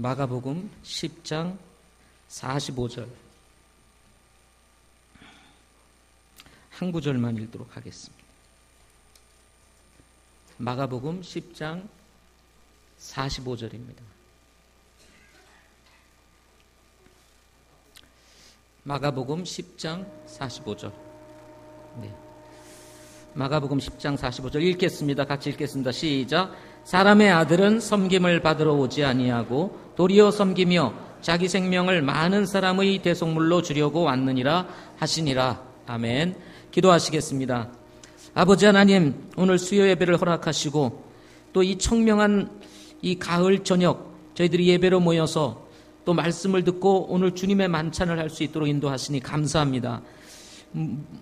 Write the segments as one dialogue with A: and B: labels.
A: 마가복음 10장 45절 한 구절만 읽도록 하겠습니다. 마가복음 10장 45절입니다. 마가복음 10장 45절. 네. 마가복음 10장 45절 읽겠습니다. 같이 읽겠습니다. 시작. 사람의 아들은 섬김을 받으러 오지 아니하고 도리어 섬기며 자기 생명을 많은 사람의 대속물로 주려고 왔느니라 하시니라. 아멘. 기도하시겠습니다. 아버지 하나님, 오늘 수요 예배를 허락하시고 또 이 청명한 이 가을 저녁 저희들이 예배로 모여서 또 말씀을 듣고 오늘 주님의 만찬을 할 수 있도록 인도하시니 감사합니다.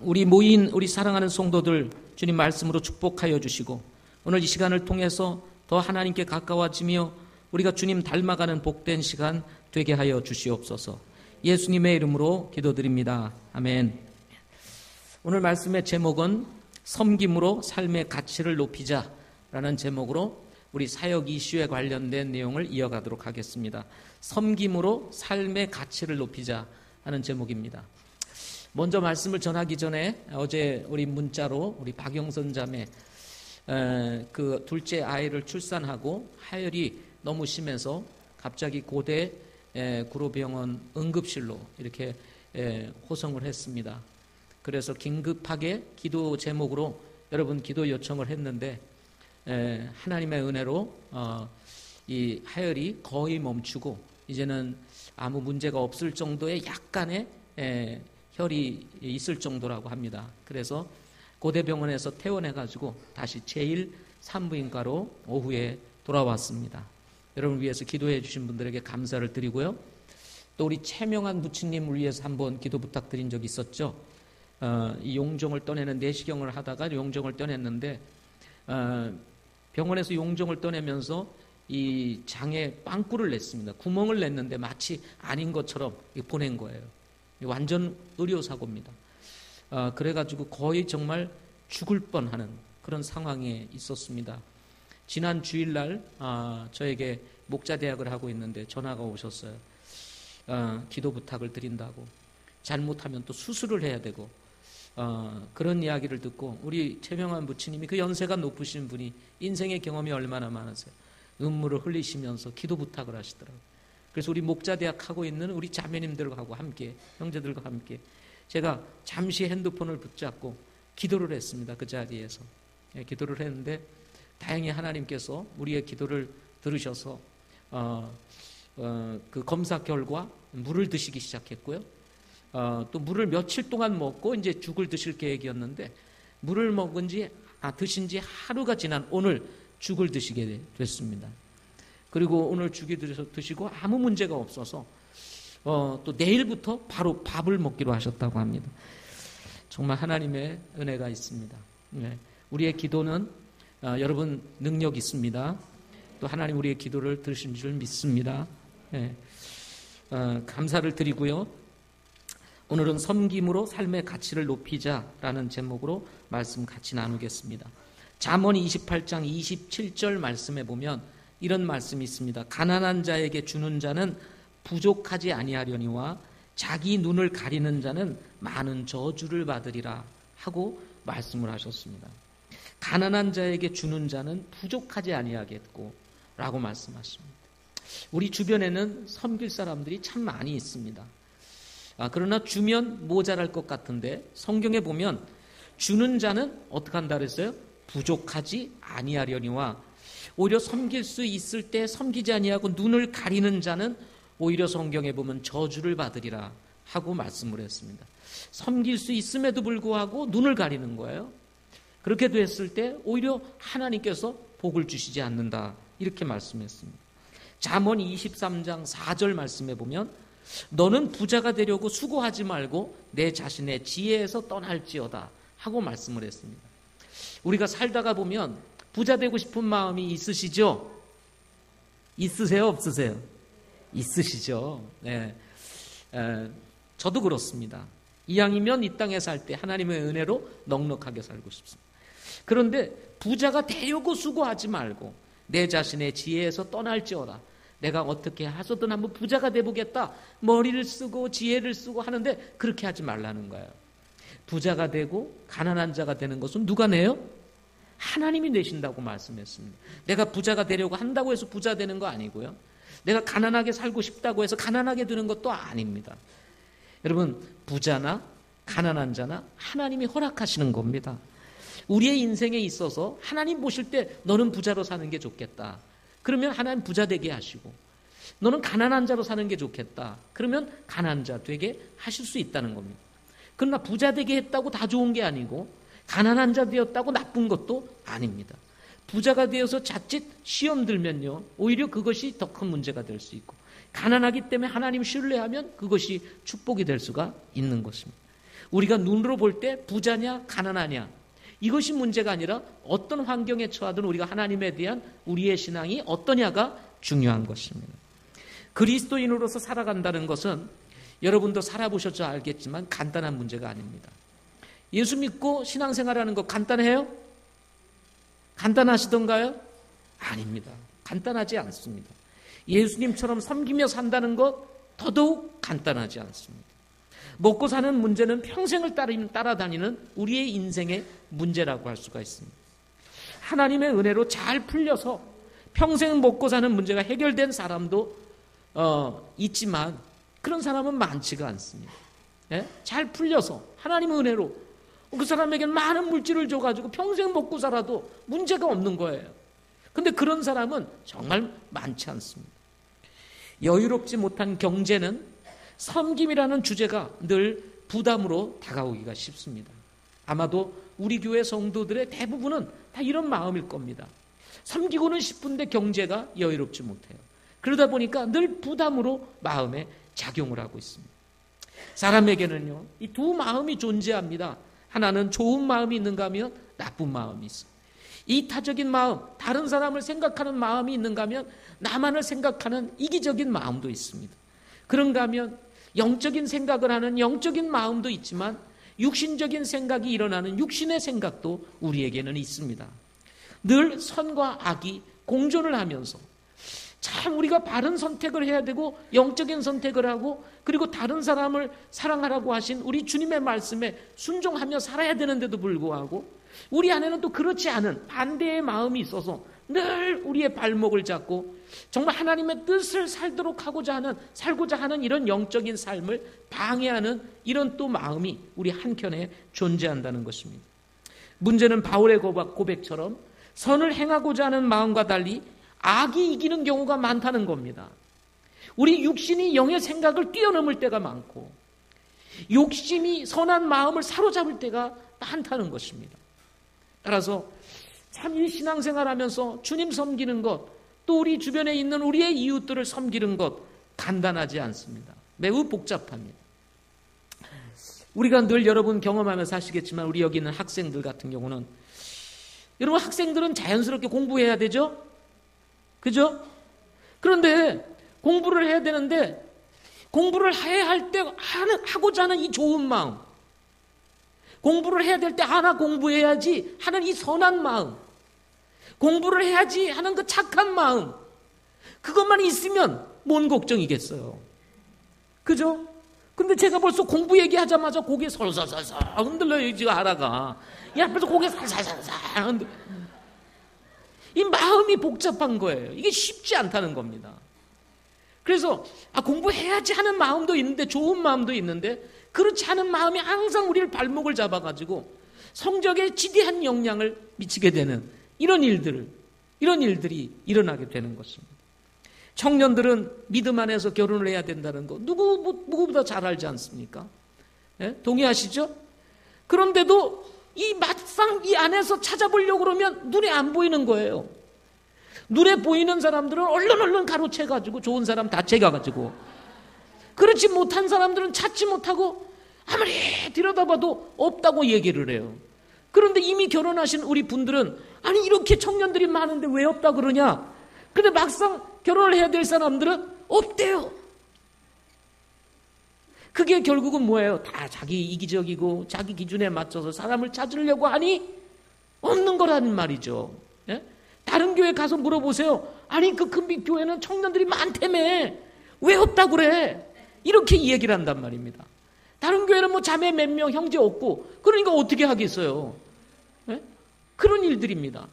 A: 우리 모인 우리 사랑하는 성도들 주님 말씀으로 축복하여 주시고 오늘 이 시간을 통해서 더 하나님께 가까워지며 우리가 주님 닮아가는 복된 시간 되게 하여 주시옵소서. 예수님의 이름으로 기도드립니다. 아멘. 오늘 말씀의 제목은 섬김으로 삶의 가치를 높이자라는 제목으로 우리 사역 이슈에 관련된 내용을 이어가도록 하겠습니다. 섬김으로 삶의 가치를 높이자 하는 제목입니다. 먼저 말씀을 전하기 전에 어제 우리 문자로 우리 박영선 자매 그 둘째 아이를 출산하고 하혈이 너무 심해서 갑자기 고대 구로병원 응급실로 이렇게 호송을 했습니다. 그래서 긴급하게 기도 제목으로 여러분 기도 요청을 했는데 하나님의 은혜로 이 하혈이 거의 멈추고 이제는 아무 문제가 없을 정도의 약간의 혈이 있을 정도라고 합니다. 그래서 고대병원에서 퇴원해가지고 다시 제1산부인과로 오후에 돌아왔습니다. 여러분을 위해서 기도해 주신 분들에게 감사를 드리고요. 또 우리 최명한 부친님을 위해서 한번 기도 부탁드린 적이 있었죠. 이 용종을 떠내는 내시경을 하다가 용종을 떠냈는데 병원에서 용종을 떠내면서 이 장에 빵꾸를 냈습니다. 구멍을 냈는데 마치 아닌 것처럼 보낸 거예요. 완전 의료사고입니다. 그래가지고 거의 정말 죽을 뻔하는 그런 상황에 있었습니다. 지난 주일날 저에게 목자대학을 하고 있는데 전화가 오셨어요. 기도 부탁을 드린다고. 잘못하면 또 수술을 해야 되고 그런 이야기를 듣고 우리 최명한 부처님이 그 연세가 높으신 분이 인생의 경험이 얼마나 많으세요. 눈물을 흘리시면서 기도 부탁을 하시더라고요. 그래서 우리 목자대학 하고 있는 우리 자매님들하고 함께 형제들과 함께 제가 잠시 핸드폰을 붙잡고 기도를 했습니다. 그 자리에서 기도를 했는데 다행히 하나님께서 우리의 기도를 들으셔서 그 검사 결과 물을 드시기 시작했고요. 또 물을 며칠 동안 먹고 이제 죽을 드실 계획이었는데 물을 드신 지 하루가 지난 오늘 죽을 드시게 됐습니다. 그리고 오늘 죽이 드시고 아무 문제가 없어서 또 내일부터 바로 밥을 먹기로 하셨다고 합니다. 정말 하나님의 은혜가 있습니다. 네. 우리의 기도는 여러분 능력 있습니다. 또 하나님 우리의 기도를 들으신 줄 믿습니다. 네. 감사를 드리고요. 오늘은 섬김으로 삶의 가치를 높이자라는 제목으로 말씀 같이 나누겠습니다. 잠언 28장 27절 말씀에 보면 이런 말씀이 있습니다. 가난한 자에게 주는 자는 부족하지 아니하려니와 자기 눈을 가리는 자는 많은 저주를 받으리라 하고 말씀을 하셨습니다. 가난한 자에게 주는 자는 부족하지 아니하겠고 라고 말씀하십니다. 우리 주변에는 섬길 사람들이 참 많이 있습니다. 그러나 주면 모자랄 것 같은데 성경에 보면 주는 자는 어떻게 한다 그랬어요? 부족하지 아니하려니와 오히려 섬길 수 있을 때 섬기지 아니하고 눈을 가리는 자는 오히려 성경에 보면 저주를 받으리라 하고 말씀을 했습니다. 섬길 수 있음에도 불구하고 눈을 가리는 거예요. 그렇게 됐을 때 오히려 하나님께서 복을 주시지 않는다 이렇게 말씀했습니다. 잠언 23장 4절 말씀에 보면 너는 부자가 되려고 수고하지 말고 내 자신의 지혜에서 떠날지어다 하고 말씀을 했습니다. 우리가 살다가 보면 부자 되고 싶은 마음이 있으시죠? 있으세요? 없으세요? 있으시죠? 네. 저도 그렇습니다. 이왕이면 이 땅에 살 때 하나님의 은혜로 넉넉하게 살고 싶습니다. 그런데 부자가 되려고 수고하지 말고 내 자신의 지혜에서 떠날지어다. 내가 어떻게 해서든 한번 부자가 돼보겠다. 머리를 쓰고 지혜를 쓰고 하는데 그렇게 하지 말라는 거예요. 부자가 되고 가난한 자가 되는 것은 누가 내요? 하나님이 내신다고 말씀했습니다. 내가 부자가 되려고 한다고 해서 부자 되는 거 아니고요. 내가 가난하게 살고 싶다고 해서 가난하게 되는 것도 아닙니다. 여러분, 부자나 가난한 자나 하나님이 허락하시는 겁니다. 우리의 인생에 있어서 하나님 보실 때 너는 부자로 사는 게 좋겠다. 그러면 하나님 부자 되게 하시고, 너는 가난한 자로 사는 게 좋겠다. 그러면 가난한 자 되게 하실 수 있다는 겁니다. 그러나 부자 되게 했다고 다 좋은 게 아니고 가난한 자 되었다고 나쁜 것도 아닙니다. 부자가 되어서 자칫 시험 들면요, 오히려 그것이 더 큰 문제가 될 수 있고, 가난하기 때문에 하나님 신뢰하면 그것이 축복이 될 수가 있는 것입니다. 우리가 눈으로 볼 때 부자냐 가난하냐 이것이 문제가 아니라 어떤 환경에 처하든 우리가 하나님에 대한 우리의 신앙이 어떠냐가 중요한 것입니다. 그리스도인으로서 살아간다는 것은 여러분도 살아보셔서 알겠지만 간단한 문제가 아닙니다. 예수 믿고 신앙생활하는 거 간단해요? 간단하시던가요? 아닙니다. 간단하지 않습니다. 예수님처럼 섬기며 산다는 것 더더욱 간단하지 않습니다. 먹고 사는 문제는 평생을 따라다니는 우리의 인생의 문제라고 할 수가 있습니다. 하나님의 은혜로 잘 풀려서 평생 먹고 사는 문제가 해결된 사람도 있지만 그런 사람은 많지가 않습니다. 예? 잘 풀려서 하나님의 은혜로 그 사람에게는 많은 물질을 줘가지고 평생 먹고 살아도 문제가 없는 거예요. 근데 그런 사람은 정말 많지 않습니다. 여유롭지 못한 경제는 섬김이라는 주제가 늘 부담으로 다가오기가 쉽습니다. 아마도 우리 교회 성도들의 대부분은 다 이런 마음일 겁니다. 섬기고는 싶은데 경제가 여유롭지 못해요. 그러다 보니까 늘 부담으로 마음에 작용을 하고 있습니다. 사람에게는요, 이 두 마음이 존재합니다. 하나는 좋은 마음이 있는가 하면 나쁜 마음이 있어요. 이타적인 마음, 다른 사람을 생각하는 마음이 있는가 하면 나만을 생각하는 이기적인 마음도 있습니다. 그런가 하면 영적인 생각을 하는 영적인 마음도 있지만 육신적인 생각이 일어나는 육신의 생각도 우리에게는 있습니다. 늘 선과 악이 공존을 하면서 참 우리가 바른 선택을 해야 되고 영적인 선택을 하고 그리고 다른 사람을 사랑하라고 하신 우리 주님의 말씀에 순종하며 살아야 되는데도 불구하고 우리 안에는 또 그렇지 않은 반대의 마음이 있어서 늘 우리의 발목을 잡고 정말 하나님의 뜻을 살고자 하는 이런 영적인 삶을 방해하는 이런 또 마음이 우리 한켠에 존재한다는 것입니다. 문제는 바울의 고백처럼 선을 행하고자 하는 마음과 달리 악이 이기는 경우가 많다는 겁니다. 우리 육신이 영의 생각을 뛰어넘을 때가 많고 욕심이 선한 마음을 사로잡을 때가 많다는 것입니다. 따라서 참 이 신앙생활하면서 주님 섬기는 것, 또 우리 주변에 있는 우리의 이웃들을 섬기는 것 간단하지 않습니다. 매우 복잡합니다. 우리가 늘 여러분 경험하면서 아시겠지만 우리 여기 있는 학생들 같은 경우는 여러분 학생들은 자연스럽게 공부해야 되죠? 그죠? 그런데 공부를 해야 되는데 공부를 해야 할 때 하고자 하는 이 좋은 마음, 공부를 해야 될 때 하나 공부해야지 하는 이 선한 마음, 공부를 해야지 하는 그 착한 마음, 그것만 있으면 뭔 걱정이겠어요. 그죠? 근데 제가 벌써 공부 얘기하자마자 고개 솔솔솔솔 흔들려요. 지금 하라가 이 앞에서 고개 살살살살 흔들. 이 마음이 복잡한 거예요. 이게 쉽지 않다는 겁니다. 그래서 공부해야지 하는 마음도 있는데 좋은 마음도 있는데 그렇지 않은 마음이 항상 우리를 발목을 잡아가지고 성적에 지대한 영향을 미치게 되는 이런 일들이 일어나게 되는 것입니다. 청년들은 믿음 안에서 결혼을 해야 된다는 거 누구보다 잘 알지 않습니까? 예? 동의하시죠? 그런데도 이 막상 이 안에서 찾아보려고 그러면 눈에 안 보이는 거예요. 눈에 보이는 사람들은 얼른 가로채가지고 좋은 사람 다 채가가지고 그렇지 못한 사람들은 찾지 못하고 아무리 들여다봐도 없다고 얘기를 해요. 그런데 이미 결혼하신 우리 분들은 아니 이렇게 청년들이 많은데 왜 없다 그러냐? 근데 막상 결혼을 해야 될 사람들은 없대요. 그게 결국은 뭐예요? 다 자기 이기적이고 자기 기준에 맞춰서 사람을 찾으려고 하니 없는 거라는 말이죠. 예? 다른 교회 가서 물어보세요. 아니 그 금빛교회는 청년들이 많다며 왜 없다고 그래? 이렇게 얘기를 한단 말입니다. 다른 교회는 뭐 자매 몇 명 형제 없고 그러니까 어떻게 하겠어요? 네? 그런 일들입니다.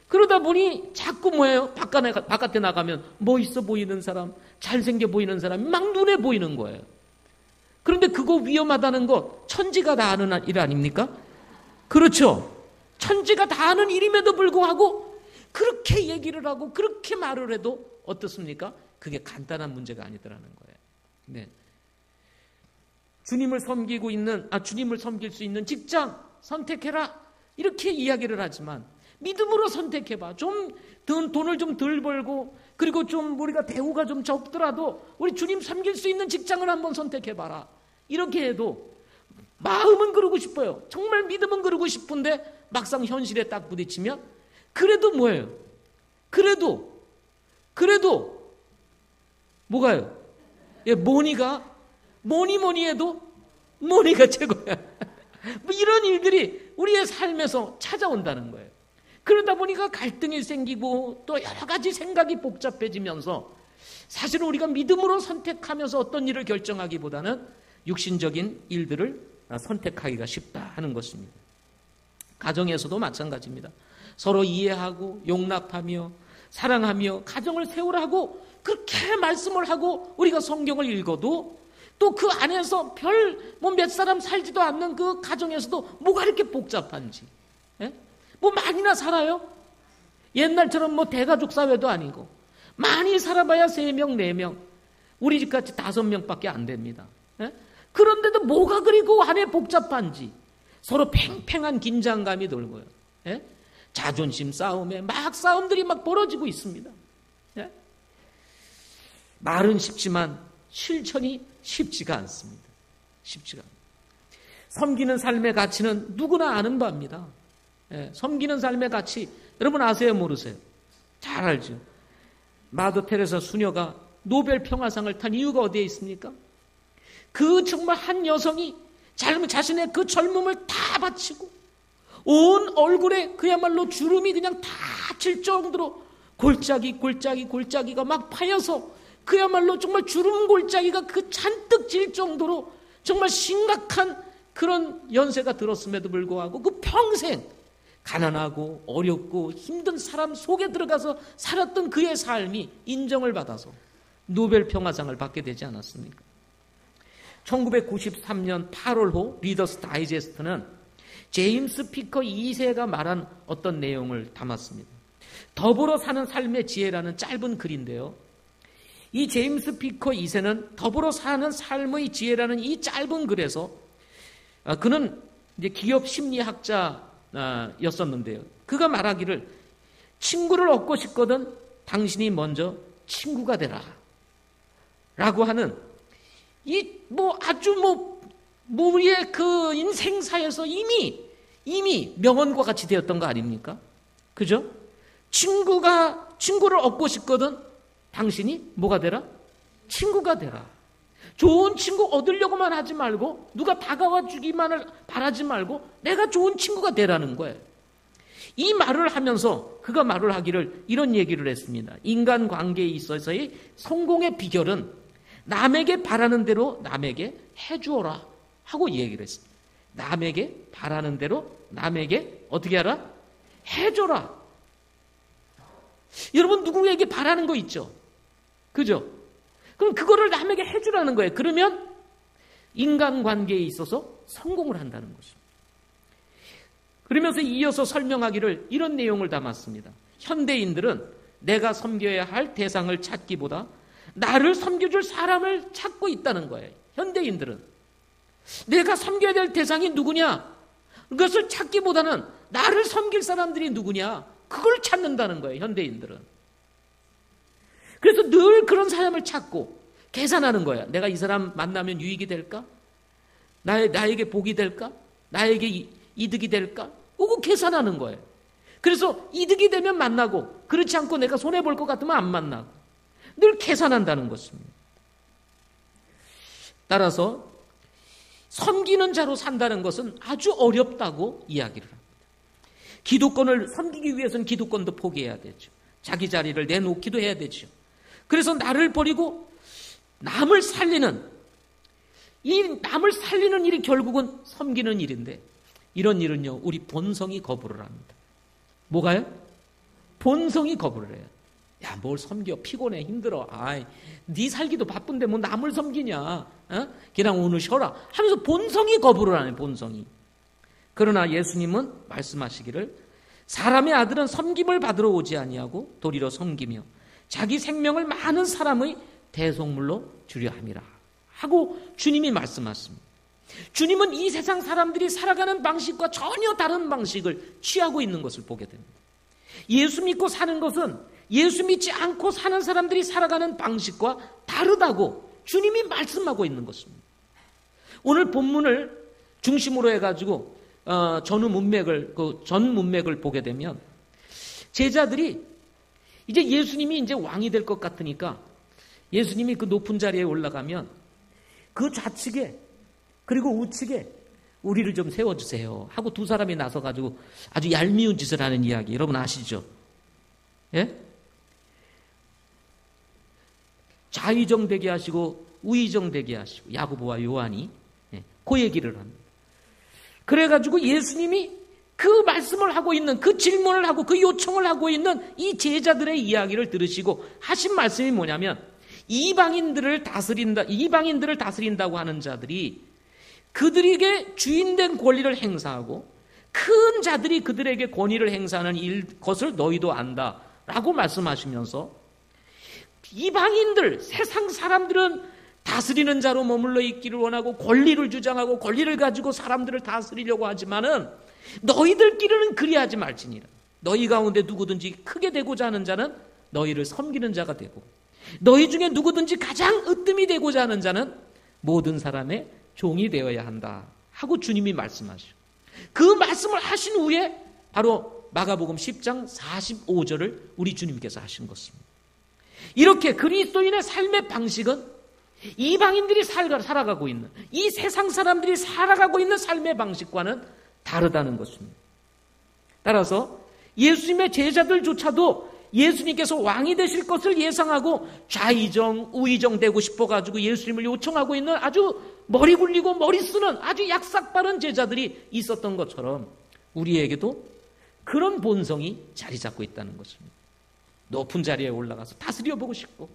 A: 그러다 보니 자꾸 뭐예요? 바깥에 나가면 멋있어 보이는 사람, 잘생겨 보이는 사람이 막 눈에 보이는 거예요. 그런데 그거 위험하다는 거 천지가 다 아는 일 아닙니까? 그렇죠. 천지가 다 아는 일임에도 불구하고 그렇게 얘기를 하고 그렇게 말을 해도 어떻습니까? 그게 간단한 문제가 아니더라는 거예요. 네. 주님을 섬길 수 있는 직장 선택해라. 이렇게 이야기를 하지만 믿음으로 선택해봐. 좀 돈을 좀 덜 벌고 그리고 좀 우리가 대우가 좀 적더라도 우리 주님 섬길 수 있는 직장을 한번 선택해봐라. 이렇게 해도 마음은 그러고 싶어요. 정말 믿음은 그러고 싶은데 막상 현실에 딱 부딪히면 그래도 뭐예요? 그래도 뭐가요? 예, 뭐니 해도 뭐니가 최고야. 뭐 이런 일들이 우리의 삶에서 찾아온다는 거예요. 그러다 보니까 갈등이 생기고 또 여러 가지 생각이 복잡해지면서 사실은 우리가 믿음으로 선택하면서 어떤 일을 결정하기보다는 육신적인 일들을 선택하기가 쉽다 하는 것입니다. 가정에서도 마찬가지입니다. 서로 이해하고 용납하며 사랑하며 가정을 세우라고 그렇게 말씀을 하고 우리가 성경을 읽어도 또 그 안에서 몇 사람 살지도 않는 그 가정에서도 뭐가 이렇게 복잡한지. 예? 뭐 많이나 살아요? 옛날처럼 뭐 대가족 사회도 아니고 많이 살아봐야 3명, 4명. 우리 집같이 5명밖에 안 됩니다. 예? 그런데도 뭐가 그리고 안에 복잡한지 서로 팽팽한 긴장감이 돌고요. 예? 자존심 싸움에 막 싸움들이 막 벌어지고 있습니다. 예? 말은 쉽지만 실천이 쉽지가 않습니다. 쉽지가 않습니다. 섬기는 삶의 가치는 누구나 아는 바입니다. 예, 섬기는 삶의 가치 여러분 아세요? 모르세요? 잘 알죠. 마더 테레사 수녀가 노벨 평화상을 탄 이유가 어디에 있습니까? 그 정말 한 여성이 자신의 그 젊음을 다 바치고 온 얼굴에 그야말로 주름이 그냥 다 칠 정도로 골짜기가 막 파여서 그야말로 정말 주름 골짜기가 그 잔뜩 질 정도로 정말 심각한 그런 연세가 들었음에도 불구하고 그 평생 가난하고 어렵고 힘든 사람 속에 들어가서 살았던 그의 삶이 인정을 받아서 노벨 평화상을 받게 되지 않았습니까? 1993년 8월호 리더스 다이제스트는 제임스 피커 2세가 말한 어떤 내용을 담았습니다. 더불어 사는 삶의 지혜라는 짧은 글인데요. 이 제임스 피커 2세는 더불어 사는 삶의 지혜라는 이 짧은 글에서 그는 이제 기업 심리학자였었는데요. 그가 말하기를 친구를 얻고 싶거든 당신이 먼저 친구가 되라 라고 하는 우리의 그 인생사에서 이미 명언과 같이 되었던 거 아닙니까? 그죠? 친구를 얻고 싶거든 당신이 뭐가 되라? 친구가 되라. 좋은 친구 얻으려고만 하지 말고 누가 다가와 주기만을 바라지 말고 내가 좋은 친구가 되라는 거예요. 이 말을 하면서 그가 말을 하기를 이런 얘기를 했습니다. 인간관계에 있어서의 성공의 비결은 남에게 바라는 대로 남에게 해주어라 하고 얘기를 했습니다. 남에게 바라는 대로 남에게 어떻게 하라? 해줘라. 여러분 누구에게 바라는 거 있죠? 그죠? 그럼 그거를 남에게 해주라는 거예요. 그러면 인간관계에 있어서 성공을 한다는 것입니다. 그러면서 이어서 설명하기를 이런 내용을 담았습니다. 현대인들은 내가 섬겨야 할 대상을 찾기보다 나를 섬겨줄 사람을 찾고 있다는 거예요. 현대인들은 내가 섬겨야 될 대상이 누구냐? 그것을 찾기보다는 나를 섬길 사람들이 누구냐? 그걸 찾는다는 거예요. 현대인들은. 그래서 늘 그런 사람을 찾고 계산하는 거야. 내가 이 사람 만나면 유익이 될까? 나에게 복이 될까? 나에게 이득이 될까? 그거 계산하는 거예요. 그래서 이득이 되면 만나고 그렇지 않고 내가 손해볼 것 같으면 안 만나고 늘 계산한다는 것입니다. 따라서 섬기는 자로 산다는 것은 아주 어렵다고 이야기를 합니다. 기득권을 섬기기 위해서는 기득권도 포기해야 되죠. 자기 자리를 내놓기도 해야 되죠. 그래서 나를 버리고 남을 살리는, 이 남을 살리는 일이 결국은 섬기는 일인데, 이런 일은요, 우리 본성이 거부를 합니다. 뭐가요? 본성이 거부를 해요. 야, 뭘 섬겨? 피곤해, 힘들어. 아이, 네 살기도 바쁜데 뭐 남을 섬기냐? 어? 그냥 오늘 쉬어라 하면서 본성이 거부를 하네, 본성이. 그러나 예수님은 말씀하시기를 사람의 아들은 섬김을 받으러 오지 아니하고 도리어 섬기며 자기 생명을 많은 사람의 대속물로 주려 함이라 하고 주님이 말씀하십니다. 주님은 이 세상 사람들이 살아가는 방식과 전혀 다른 방식을 취하고 있는 것을 보게 됩니다. 예수 믿고 사는 것은 예수 믿지 않고 사는 사람들이 살아가는 방식과 다르다고 주님이 말씀하고 있는 것입니다. 오늘 본문을 중심으로 해가지고 전 문맥을 보게 되면 제자들이 이제 예수님이 이제 왕이 될 것 같으니까 예수님이 그 높은 자리에 올라가면 그 좌측에 그리고 우측에 우리를 좀 세워주세요 하고 두 사람이 나서가지고 아주 얄미운 짓을 하는 이야기 여러분 아시죠? 예? 좌의정 되게 하시고 우의정 되게 하시고 야고보와 요한이 그 얘기를 합니다. 그래가지고 예수님이 그 말씀을 하고 있는 그 질문을 하고 그 요청을 하고 있는 이 제자들의 이야기를 들으시고 하신 말씀이 뭐냐면 이방인들을 다스린다고 하는 자들이 그들에게 주인된 권리를 행사하고 큰 자들이 그들에게 권위를 행사하는 것을 너희도 안다라고 말씀하시면서 이방인들, 세상 사람들은 다스리는 자로 머물러 있기를 원하고 권리를 주장하고 권리를 가지고 사람들을 다스리려고 하지만은 너희들끼리는 그리하지 말지니라. 너희 가운데 누구든지 크게 되고자 하는 자는 너희를 섬기는 자가 되고 너희 중에 누구든지 가장 으뜸이 되고자 하는 자는 모든 사람의 종이 되어야 한다 하고 주님이 말씀하시죠. 그 말씀을 하신 후에 바로 마가복음 10장 45절을 우리 주님께서 하신 것입니다. 이렇게 그리스도인의 삶의 방식은 이방인들이 살아가고 있는 이 세상 사람들이 살아가고 있는 삶의 방식과는 다르다는 것입니다. 따라서 예수님의 제자들조차도 예수님께서 왕이 되실 것을 예상하고 좌의정, 우의정 되고 싶어가지고 예수님을 요청하고 있는 아주 머리 굴리고 머리 쓰는 아주 약삭빠른 제자들이 있었던 것처럼 우리에게도 그런 본성이 자리 잡고 있다는 것입니다. 높은 자리에 올라가서 다스려보고 싶고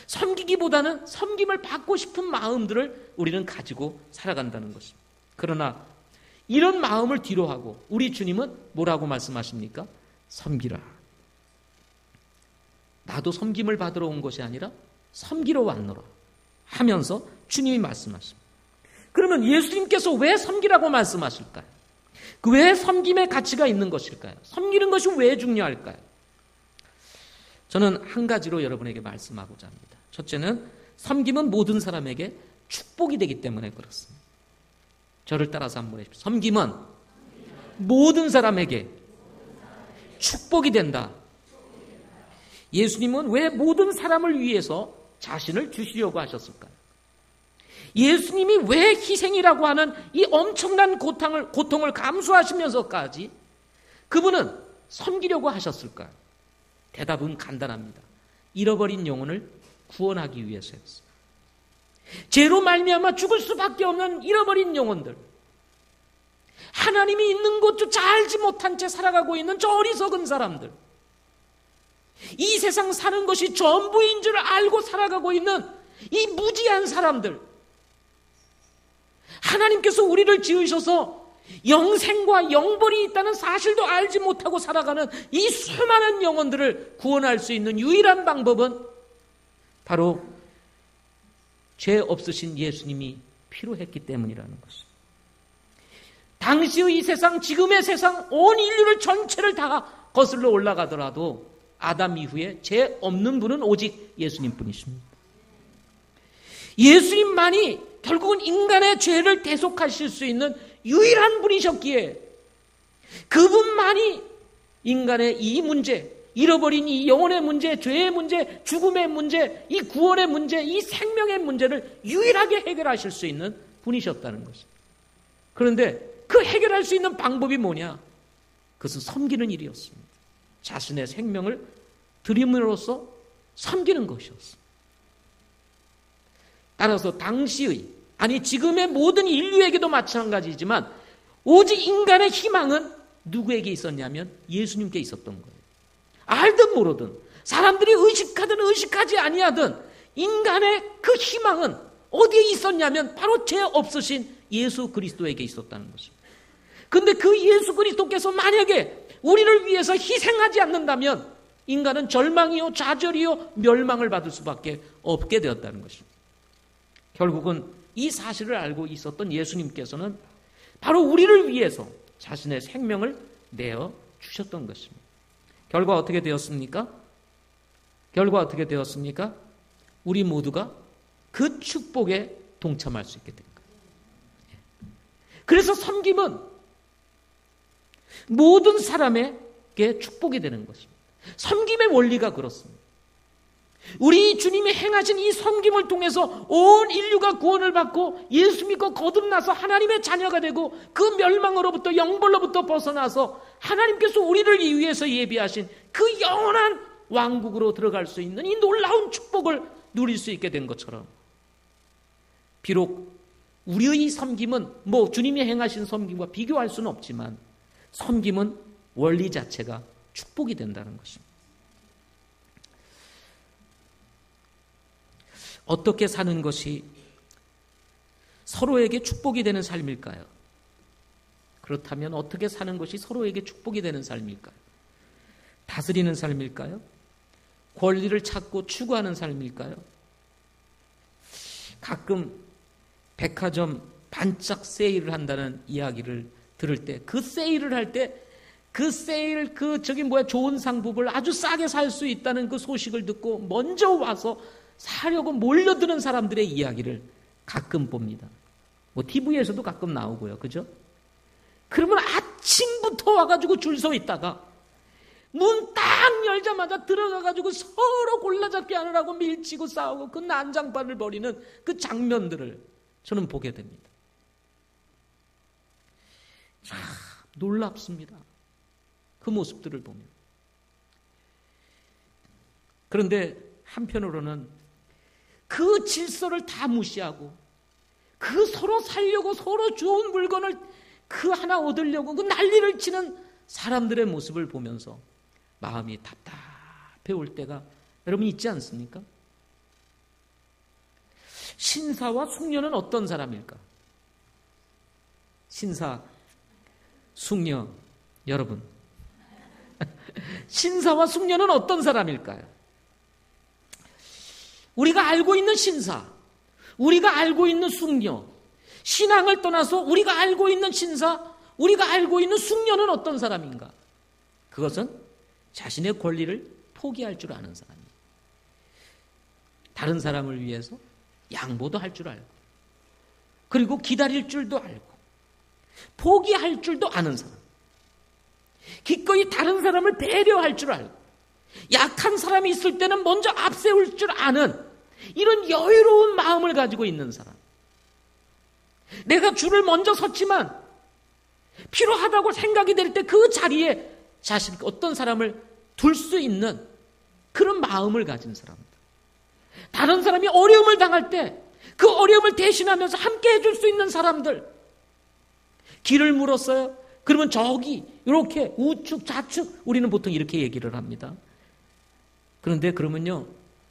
A: 섬기기보다는 섬김을 받고 싶은 마음들을 우리는 가지고 살아간다는 것입니다. 그러나 이런 마음을 뒤로하고 우리 주님은 뭐라고 말씀하십니까? 섬기라. 나도 섬김을 받으러 온 것이 아니라 섬기러 왔노라 하면서 주님이 말씀하십니다. 그러면 예수님께서 왜 섬기라고 말씀하실까요? 왜 섬김의 가치가 있는 것일까요? 섬기는 것이 왜 중요할까요? 저는 한 가지로 여러분에게 말씀하고자 합니다. 첫째는 섬김은 모든 사람에게 축복이 되기 때문에 그렇습니다. 저를 따라서 한번 해주십시오. 섬김은 모든 사람에게 축복이 된다. 예수님은 왜 모든 사람을 위해서 자신을 주시려고 하셨을까요? 예수님이 왜 희생이라고 하는 이 엄청난 고통을 감수하시면서까지 그분은 섬기려고 하셨을까요? 대답은 간단합니다. 잃어버린 영혼을 구원하기 위해서였어요. 죄로 말미암아 죽을 수밖에 없는 잃어버린 영혼들, 하나님이 있는 것조차 알지 못한 채 살아가고 있는 저 어리석은 사람들, 이 세상 사는 것이 전부인 줄 알고 살아가고 있는 이 무지한 사람들, 하나님께서 우리를 지으셔서 영생과 영벌이 있다는 사실도 알지 못하고 살아가는 이 수많은 영혼들을 구원할 수 있는 유일한 방법은 바로 죄 없으신 예수님이 필요했기 때문이라는 것입니다. 당시의 이 세상, 지금의 세상, 온 인류를 전체를 다 거슬러 올라가더라도 아담 이후에 죄 없는 분은 오직 예수님뿐이십니다. 예수님만이 결국은 인간의 죄를 대속하실 수 있는 유일한 분이셨기에 그분만이 인간의 이 문제, 잃어버린 이 영혼의 문제, 죄의 문제, 죽음의 문제, 이 구원의 문제, 이 생명의 문제를 유일하게 해결하실 수 있는 분이셨다는 것입니다. 그런데 그 해결할 수 있는 방법이 뭐냐? 그것은 섬기는 일이었습니다. 자신의 생명을 드림으로써 섬기는 것이었습니다. 따라서 당시의, 아니 지금의 모든 인류에게도 마찬가지지만 오직 인간의 희망은 누구에게 있었냐면 예수님께 있었던 거예요. 알든 모르든, 사람들이 의식하든 의식하지 아니하든 인간의 그 희망은 어디에 있었냐면 바로 죄 없으신 예수 그리스도에게 있었다는 것입니다. 그런데 그 예수 그리스도께서 만약에 우리를 위해서 희생하지 않는다면 인간은 절망이요 좌절이요 멸망을 받을 수밖에 없게 되었다는 것입니다. 결국은 이 사실을 알고 있었던 예수님께서는 바로 우리를 위해서 자신의 생명을 내어 주셨던 것입니다. 결과 어떻게 되었습니까? 우리 모두가 그 축복에 동참할 수 있게 된 거예요. 그래서 섬김은 모든 사람에게 축복이 되는 것입니다. 섬김의 원리가 그렇습니다. 우리 주님이 행하신 이 섬김을 통해서 온 인류가 구원을 받고 예수 믿고 거듭나서 하나님의 자녀가 되고 그 멸망으로부터 영벌로부터 벗어나서 하나님께서 우리를 위해서 예비하신 그 영원한 왕국으로 들어갈 수 있는 이 놀라운 축복을 누릴 수 있게 된 것처럼, 비록 우리의 섬김은 주님이 행하신 섬김과 비교할 수는 없지만 섬김은 원리 자체가 축복이 된다는 것입니다. 어떻게 사는 것이 서로에게 축복이 되는 삶일까요? 그렇다면 어떻게 사는 것이 서로에게 축복이 되는 삶일까요? 다스리는 삶일까요? 권리를 찾고 추구하는 삶일까요? 가끔 백화점 반짝 세일을 한다는 이야기를 들을 때, 그 세일을 할 때 좋은 상품을 아주 싸게 살 수 있다는 그 소식을 듣고 먼저 와서 사려고 몰려드는 사람들의 이야기를 가끔 봅니다. TV에서도 가끔 나오고요. 그죠? 그러면 아침부터 와가지고 줄 서 있다가 문 딱 열자마자 들어가가지고 서로 골라잡기 하느라고 밀치고 싸우고 그 난장판을 벌이는 그 장면들을 저는 보게 됩니다. 참 놀랍습니다. 그 모습들을 보면. 그런데 한편으로는 그 질서를 다 무시하고 그 서로 살려고 서로 좋은 물건을 그 하나 얻으려고 그 난리를 치는 사람들의 모습을 보면서 마음이 답답해 올 때가 여러분 있지 않습니까? 신사와 숙녀는 어떤 사람일까? 신사, 숙녀, 여러분 신사와 숙녀는 어떤 사람일까요? 우리가 알고 있는 신사, 우리가 알고 있는 숙녀, 신앙을 떠나서 우리가 알고 있는 신사, 우리가 알고 있는 숙녀는 어떤 사람인가? 그것은 자신의 권리를 포기할 줄 아는 사람이에요. 다른 사람을 위해서 양보도 할 줄 알고, 그리고 기다릴 줄도 알고, 포기할 줄도 아는 사람. 기꺼이 다른 사람을 배려할 줄 알고, 약한 사람이 있을 때는 먼저 앞세울 줄 아는 이런 여유로운 마음을 가지고 있는 사람. 내가 줄을 먼저 섰지만 필요하다고 생각이 될 때 그 자리에 어떤 사람을 둘 수 있는 그런 마음을 가진 사람들. 다른 사람이 어려움을 당할 때 그 어려움을 대신하면서 함께 해줄 수 있는 사람들. 길을 물었어요. 그러면 저기 이렇게 우측 좌측 우리는 보통 이렇게 얘기를 합니다. 그런데 그러면요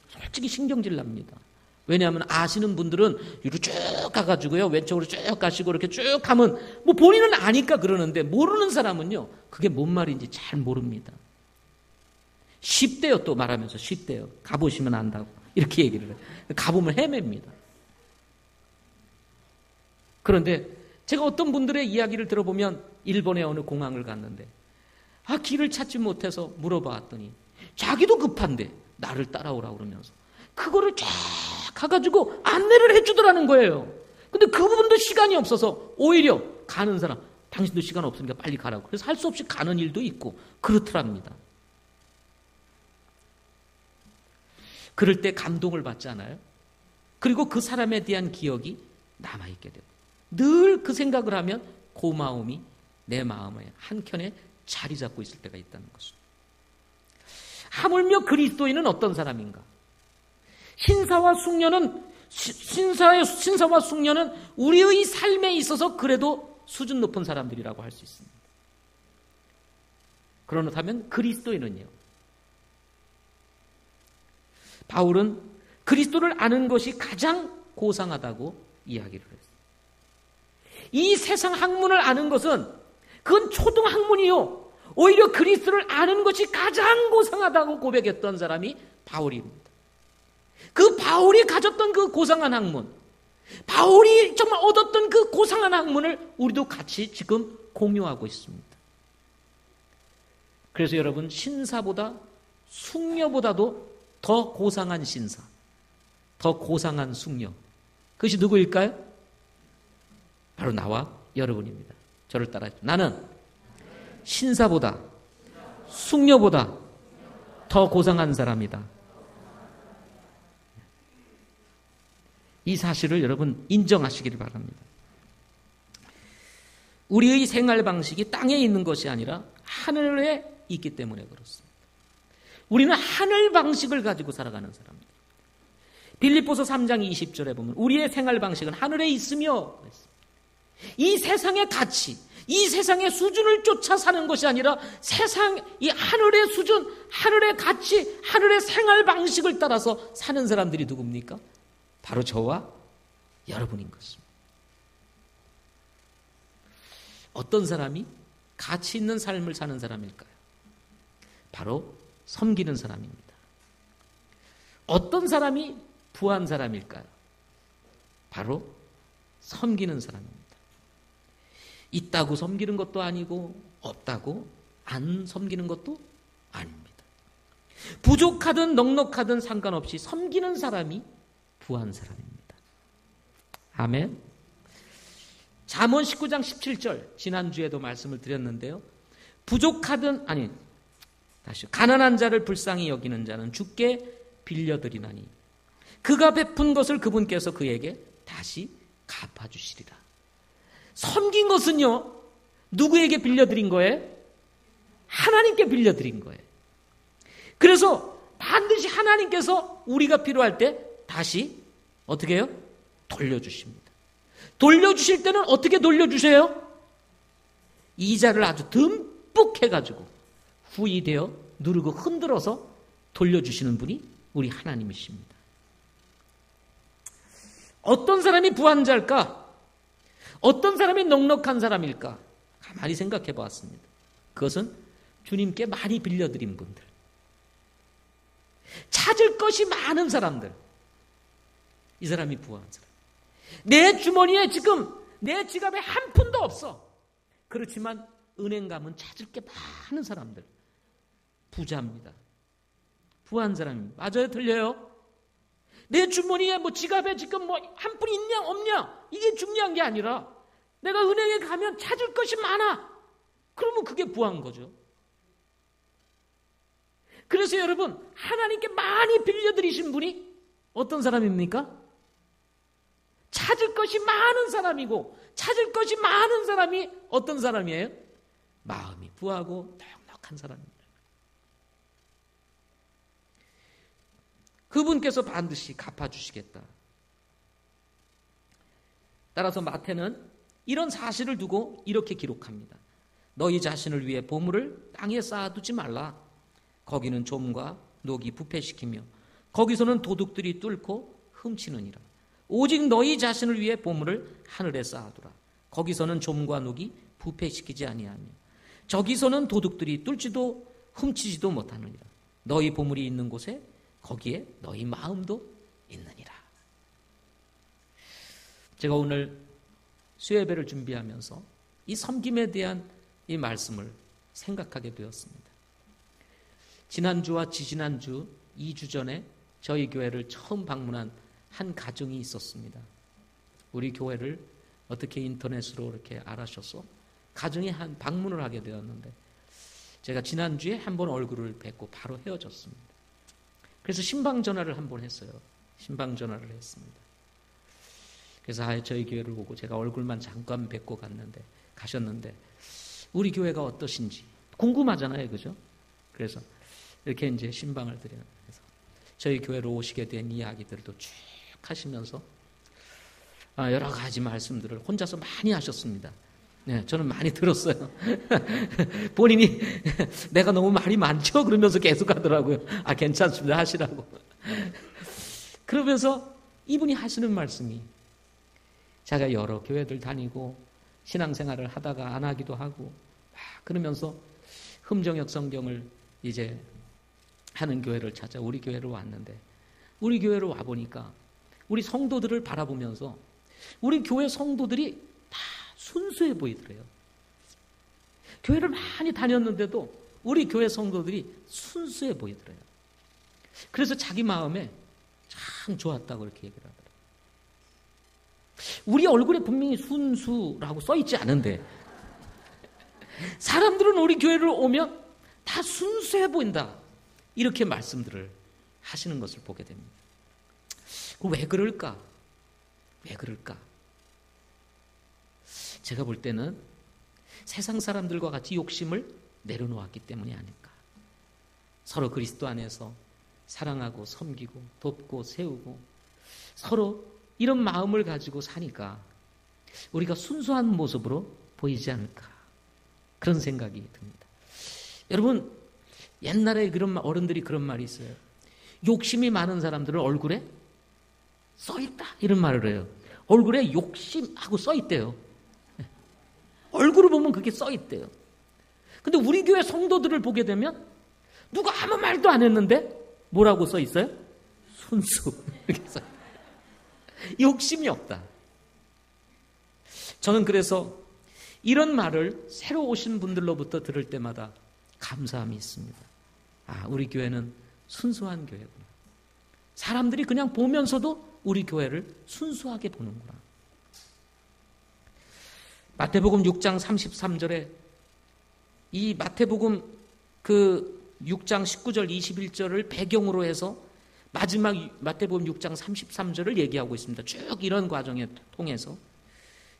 A: 솔직히 신경질 납니다. 왜냐하면 아시는 분들은 이리로 쭉 가가지고요 왼쪽으로 쭉 가시고 이렇게 쭉 가면 본인은 아니까 그러는데 모르는 사람은요 그게 뭔 말인지 잘 모릅니다. 쉽대요. 또 말하면서 쉽대요. 가보시면 안다고 이렇게 얘기를 해요. 가보면 헤맵니다. 그런데 제가 어떤 분들의 이야기를 들어보면 일본의 어느 공항을 갔는데 길을 찾지 못해서 물어봤더니 자기도 급한데 나를 따라오라고 그러면서 그거를 쫙 가가지고 안내를 해주더라는 거예요. 근데 그분도 시간이 없어서 오히려 가는 사람, 당신도 시간 없으니까 빨리 가라고. 그래서 할 수 없이 가는 일도 있고 그렇더랍니다. 그럴 때 감동을 받지 않아요? 그리고 그 사람에 대한 기억이 남아있게 되고 늘 그 생각을 하면 고마움이 내 마음에 한켠에 자리 잡고 있을 때가 있다는 것입니다. 하물며 그리스도인은 어떤 사람인가? 신사와 숙녀는 우리의 삶에 있어서 그래도 수준 높은 사람들이라고 할 수 있습니다. 그렇다면 그리스도인은요? 바울은 그리스도를 아는 것이 가장 고상하다고 이야기를 했어요. 이 세상 학문을 아는 것은 그건 초등학문이요. 오히려 그리스도를 아는 것이 가장 고상하다고 고백했던 사람이 바울입니다. 그 바울이 가졌던 그 고상한 학문, 바울이 정말 얻었던 그 고상한 학문을 우리도 같이 지금 공유하고 있습니다. 그래서 여러분, 신사보다 숙녀보다도 더 고상한 신사, 더 고상한 숙녀, 그것이 누구일까요? 바로 나와 여러분입니다. 저를 따라해. 나는 신사보다 숙녀보다 더 고상한 사람이다. 이 사실을 여러분 인정하시기를 바랍니다. 우리의 생활 방식이 땅에 있는 것이 아니라 하늘에 있기 때문에 그렇습니다. 우리는 하늘 방식을 가지고 살아가는 사람입니다. 빌립보서 3장 20절에 보면 우리의 생활 방식은 하늘에 있으며, 이 세상의 가치, 이 세상의 수준을 쫓아 사는 것이 아니라 이 하늘의 수준, 하늘의 가치, 하늘의 생활 방식을 따라서 사는 사람들이 누굽니까? 바로 저와 여러분인 것입니다. 어떤 사람이 가치 있는 삶을 사는 사람일까요? 바로 섬기는 사람입니다. 어떤 사람이 부한 사람일까요? 바로 섬기는 사람입니다. 있다고 섬기는 것도 아니고 없다고 안 섬기는 것도 아닙니다. 부족하든 넉넉하든 상관없이 섬기는 사람이 부한 사람입니다. 아멘. 잠언 19장 17절, 지난주에도 말씀을 드렸는데요. 가난한 자를 불쌍히 여기는 자는 주께 빌려드리나니 그가 베푼 것을 그분께서 그에게 다시 갚아주시리라. 섬긴 것은요, 누구에게 빌려드린 거예요? 하나님께 빌려드린 거예요. 그래서 반드시 하나님께서 우리가 필요할 때 다시 어떻게 해요? 돌려주십니다. 돌려주실 때는 어떻게 돌려주세요? 이자를 아주 듬뿍 해가지고 후이되어 누르고 흔들어서 돌려주시는 분이 우리 하나님이십니다. 어떤 사람이 부한 자일까? 어떤 사람이 넉넉한 사람일까? 가만히 생각해 보았습니다. 그것은 주님께 많이 빌려드린 분들, 찾을 것이 많은 사람들, 이 사람이 부한 사람. 내 주머니에 지금 내 지갑에 한 푼도 없어. 그렇지만 은행 가면 찾을 게 많은 사람들, 부자입니다. 부한 사람입니다. 맞아요? 틀려요? 내 주머니에 지갑에 지금 한 푼 있냐 없냐 이게 중요한 게 아니라 내가 은행에 가면 찾을 것이 많아. 그러면 그게 부한 거죠. 그래서 여러분, 하나님께 많이 빌려드리신 분이 어떤 사람입니까? 찾을 것이 많은 사람이고, 찾을 것이 많은 사람이 어떤 사람이에요? 마음이 부하고 넉넉한 사람입니다. 그분께서 반드시 갚아주시겠다. 따라서 마태는 이런 사실을 두고 이렇게 기록합니다. 너희 자신을 위해 보물을 땅에 쌓아두지 말라. 거기는 좀과 녹이 부패시키며 거기서는 도둑들이 뚫고 훔치느니라. 오직 너희 자신을 위해 보물을 하늘에 쌓아두라. 거기서는 좀과 녹이 부패시키지 아니하며 저기서는 도둑들이 뚫지도 훔치지도 못하느니라. 너희 보물이 있는 곳에 거기에 너희 마음도 있느니라. 제가 오늘 수요예배를 준비하면서 이 섬김에 대한 이 말씀을 생각하게 되었습니다. 지난주와 지지난주 2주 전에 저희 교회를 처음 방문한 한 가정이 있었습니다. 우리 교회를 어떻게 인터넷으로 이렇게 알아셔서 가정에 한 방문을 하게 되었는데 제가 지난주에 한번 얼굴을 뵙고 바로 헤어졌습니다. 그래서 신방 전화를 한번 했어요. 신방 전화를 했습니다. 그래서 저희 교회를 보고 제가 얼굴만 잠깐 뵙고 가셨는데 우리 교회가 어떠신지 궁금하잖아요, 그죠? 그래서 이렇게 이제 신방을 드려요. 그래서 저희 교회로 오시게 된 이야기들도 쭉 하시면서 여러 가지 말씀들을 혼자서 많이 하셨습니다. 네, 저는 많이 들었어요. 본인이 내가 너무 말이 많죠? 그러면서 계속 하더라고요. 괜찮습니다. 하시라고. 그러면서 이분이 하시는 말씀이 제가 여러 교회들 다니고 신앙생활을 하다가 안 하기도 하고 그러면서 흠정역 성경을 이제 하는 교회를 찾아 우리 교회로 왔는데 우리 교회로 와보니까 우리 성도들을 바라보면서 우리 교회 성도들이 다 순수해 보이더래요. 교회를 많이 다녔는데도 우리 교회 성도들이 순수해 보이더래요. 그래서 자기 마음에 참 좋았다고 이렇게 얘기를 하더라고요. 우리 얼굴에 분명히 순수라고 써있지 않은데 사람들은 우리 교회를 오면 다 순수해 보인다 이렇게 말씀들을 하시는 것을 보게 됩니다. 왜 그럴까? 왜 그럴까? 제가 볼 때는 세상 사람들과 같이 욕심을 내려놓았기 때문이 아닐까. 서로 그리스도 안에서 사랑하고 섬기고 돕고 세우고 서로 이런 마음을 가지고 사니까 우리가 순수한 모습으로 보이지 않을까. 그런 생각이 듭니다. 여러분, 옛날에 어른들이 그런 말이 있어요. 욕심이 많은 사람들은 얼굴에 써있다 이런 말을 해요. 얼굴에 욕심하고 써있대요. 얼굴을 보면 그게 써있대요. 근데 우리 교회 성도들을 보게 되면 누가 아무 말도 안 했는데 뭐라고 써있어요? 순수. 이렇게 써요. 욕심이 없다. 저는 그래서 이런 말을 새로 오신 분들로부터 들을 때마다 감사함이 있습니다. 우리 교회는 순수한 교회구나. 사람들이 그냥 보면서도 우리 교회를 순수하게 보는구나. 마태복음 6장 33절에 이 마태복음 그 6장 19절 21절을 배경으로 해서 마지막 마태복음 6장 33절을 얘기하고 있습니다. 쭉 이런 과정에 통해서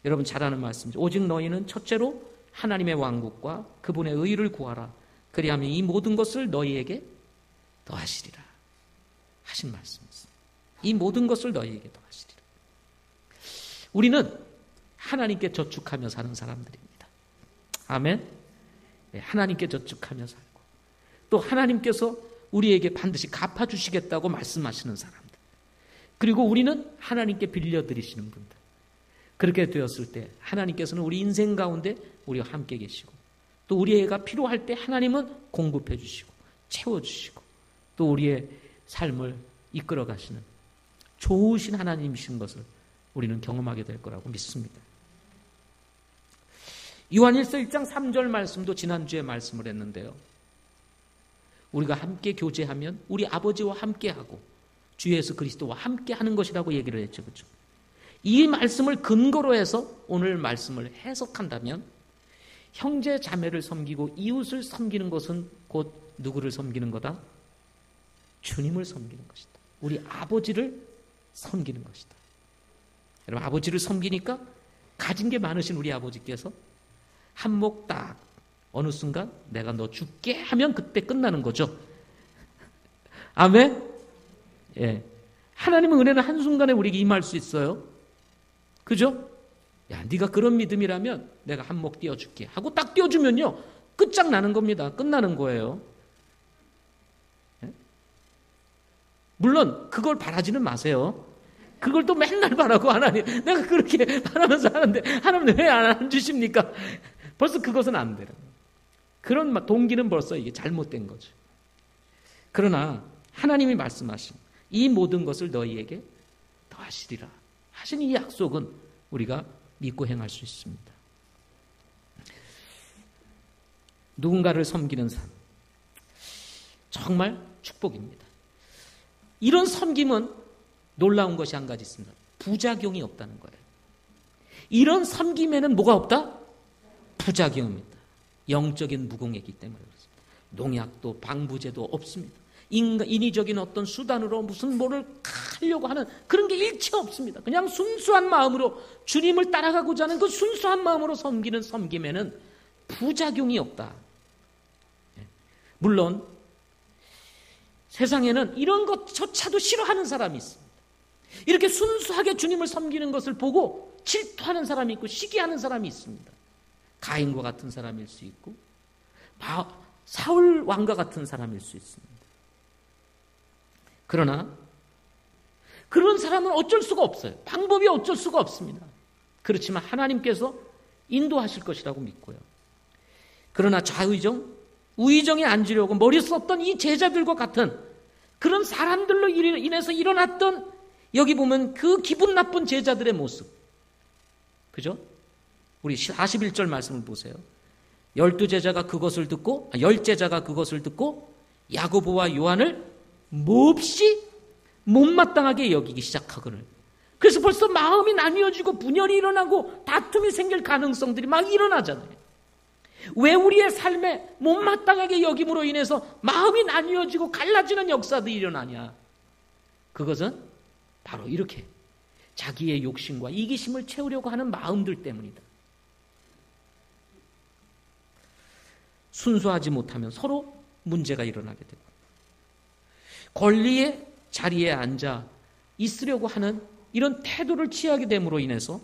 A: 여러분 잘 아는 말씀이죠. 오직 너희는 첫째로 하나님의 왕국과 그분의 의를 구하라. 그리하면 이 모든 것을 너희에게 더하시리라 하신 말씀이었습니다. 이 모든 것을 너희에게 더하시리라. 우리는 하나님께 저축하며 사는 사람들입니다. 아멘. 네, 하나님께 저축하며 살고 또 하나님께서 우리에게 반드시 갚아주시겠다고 말씀하시는 사람들. 그리고 우리는 하나님께 빌려드리시는 분들. 그렇게 되었을 때 하나님께서는 우리 인생 가운데 우리와 함께 계시고 또 우리가 필요할 때 하나님은 공급해 주시고 채워주시고 또 우리의 삶을 이끌어 가시는 좋으신 하나님이신 것을 우리는 경험하게 될 거라고 믿습니다. 요한일서 1장 3절 말씀도 지난주에 말씀을 했는데요. 우리가 함께 교제하면 우리 아버지와 함께하고 주 예수 그리스도와 함께하는 것이라고 얘기를 했죠. 그렇죠? 이 말씀을 근거로 해서 오늘 말씀을 해석한다면 형제 자매를 섬기고 이웃을 섬기는 것은 곧 누구를 섬기는 거다? 주님을 섬기는 것이다. 우리 아버지를 섬기는 것이다. 여러분 아버지를 섬기니까 가진 게 많으신 우리 아버지께서 한몫 딱 어느 순간 내가 너 줄게 하면 그때 끝나는 거죠. 아멘? 예. 하나님의 은혜는 한순간에 우리에게 임할 수 있어요. 그죠? 야, 네가 그런 믿음이라면 내가 한몫 띄워줄게 하고 딱 띄워주면요 끝장나는 겁니다. 끝나는 거예요. 예? 물론 그걸 바라지는 마세요. 그걸 또 맨날 바라고 하나님 내가 그렇게 바라면서 하는데 하나님 왜 안 주십니까? 벌써 그것은 안 되는 거예요. 그런 동기는 벌써 이게 잘못된 거죠. 그러나 하나님이 말씀하신 이 모든 것을 너희에게 더하시리라 하신 이 약속은 우리가 믿고 행할 수 있습니다. 누군가를 섬기는 삶 정말 축복입니다. 이런 섬김은 놀라운 것이 한 가지 있습니다. 부작용이 없다는 거예요. 이런 섬김에는 뭐가 없다? 부작용입니다. 영적인 무공이기 때문에 그렇습니다. 농약도 방부제도 없습니다. 인위적인 어떤 수단으로 무슨 뭐를 하려고 하는 그런 게 일체 없습니다. 그냥 순수한 마음으로 주님을 따라가고자 하는 그 순수한 마음으로 섬기는 섬김에는 부작용이 없다. 물론 세상에는 이런 것조차도 싫어하는 사람이 있습니다. 이렇게 순수하게 주님을 섬기는 것을 보고 질투하는 사람이 있고 시기하는 사람이 있습니다. 가인과 같은 사람일 수 있고 사울 왕과 같은 사람일 수 있습니다. 그러나 그런 사람은 어쩔 수가 없어요. 방법이 어쩔 수가 없습니다. 그렇지만 하나님께서 인도하실 것이라고 믿고요. 그러나 좌의정, 우의정에 앉으려고 머리 썼던 이 제자들과 같은 그런 사람들로 인해서 일어났던, 여기 보면 그 기분 나쁜 제자들의 모습, 그죠? 우리 41절 말씀을 보세요. 12제자가 그것을 듣고, 10제자가 그것을 듣고 야고보와 요한을 몹시 못마땅하게 여기기 시작하거늘. 그래서 벌써 마음이 나뉘어지고 분열이 일어나고 다툼이 생길 가능성들이 막 일어나잖아요. 왜 우리의 삶에 못마땅하게 여김으로 인해서 마음이 나뉘어지고 갈라지는 역사들이 일어나냐? 그것은 바로 이렇게 자기의 욕심과 이기심을 채우려고 하는 마음들 때문이다. 순수하지 못하면 서로 문제가 일어나게 되고, 권리의 자리에 앉아 있으려고 하는 이런 태도를 취하게 됨으로 인해서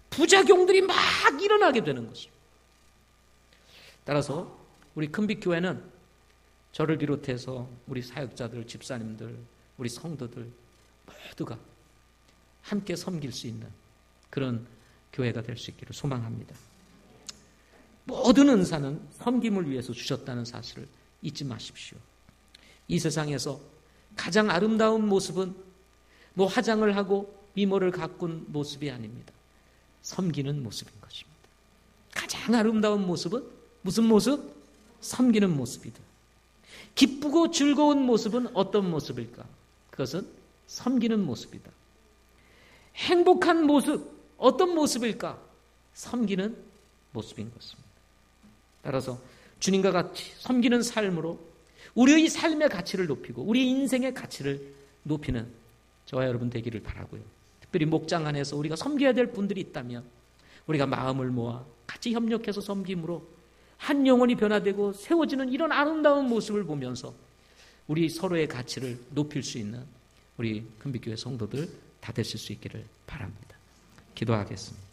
A: 부작용들이 막 일어나게 되는 것입니다. 따라서 우리 큰빛교회는 저를 비롯해서 우리 사역자들, 집사님들, 우리 성도들 모두가 함께 섬길 수 있는 그런 교회가 될 수 있기를 소망합니다. 모든 은사는 섬김을 위해서 주셨다는 사실을 잊지 마십시오. 이 세상에서 가장 아름다운 모습은 뭐 화장을 하고 미모를 가꾼 모습이 아닙니다. 섬기는 모습인 것입니다. 가장 아름다운 모습은 무슨 모습? 섬기는 모습이다. 기쁘고 즐거운 모습은 어떤 모습일까? 그것은 섬기는 모습이다. 행복한 모습, 어떤 모습일까? 섬기는 모습인 것입니다. 따라서 주님과 같이 섬기는 삶으로 우리의 삶의 가치를 높이고 우리 인생의 가치를 높이는 저와 여러분 되기를 바라고요. 특별히 목장 안에서 우리가 섬겨야 될 분들이 있다면 우리가 마음을 모아 같이 협력해서 섬김으로 한 영혼이 변화되고 세워지는 이런 아름다운 모습을 보면서 우리 서로의 가치를 높일 수 있는 우리 큰빛교회 성도들 다 되실 수 있기를 바랍니다. 기도하겠습니다.